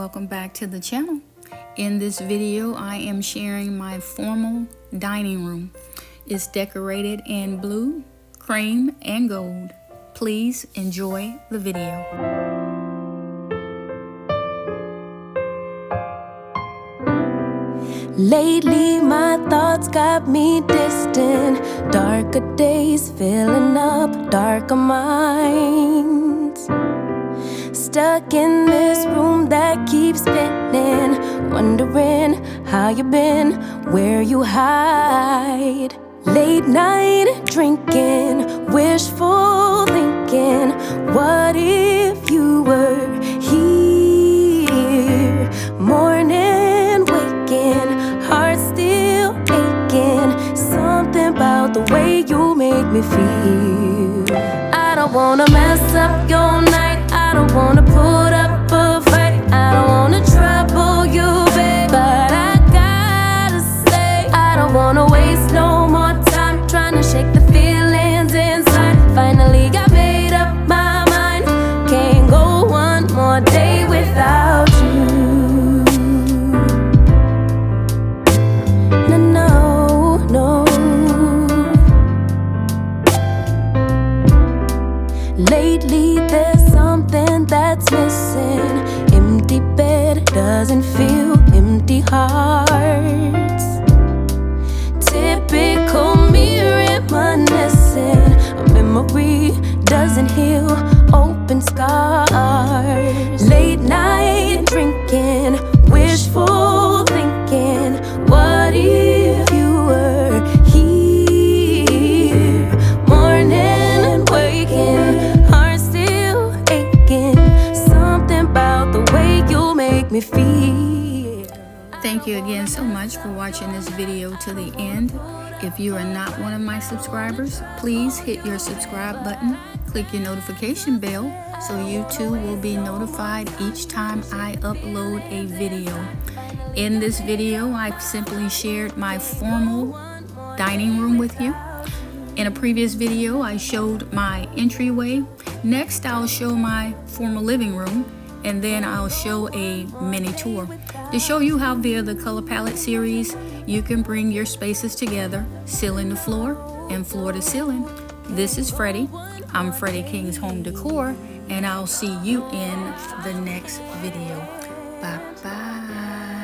welcome back to the channel. In this video, I am sharing my formal dining room. It's decorated in blue, cream, and gold. Please enjoy the video. Lately my thoughts got me distant. Darker days filling up darker minds. Stuck in this room that keeps spinning, wondering how you been, where you hide. Late night drinking, wishful thinking, what if you were here? Morning waking, heart still aching. Something about the way you make me feel. I don't wanna mess up your night, I don't wanna put up a fight, I don't wanna trouble you, babe, but I gotta say, I don't wanna waste no more time trying to shake the feelings inside. Finally got made up my mind, can't go one more day without you. No. Lately there's something that's missing. Empty bed doesn't feel empty hearts. Typical me reminiscing. A memory doesn't heal open scars. Late night drinking, wishful thinking, what if you were here? Morning waking, heart still aching. Something about the way you make me feel. Thank you again so much for watching this video to the end. If you are not one of my subscribers, please hit your subscribe button, click your notification bell so you too will be notified each time I upload a video. In this video, I've simply shared my formal dining room with you. In a previous video, I showed my entryway. Next, I'll show my formal living room, and then I'll show a mini tour to show you how via the color palette series you can bring your spaces together, ceiling to floor and floor to ceiling. This is Freddie. I'm Freddie King's Home Decor, and I'll see you in the next video. Bye bye.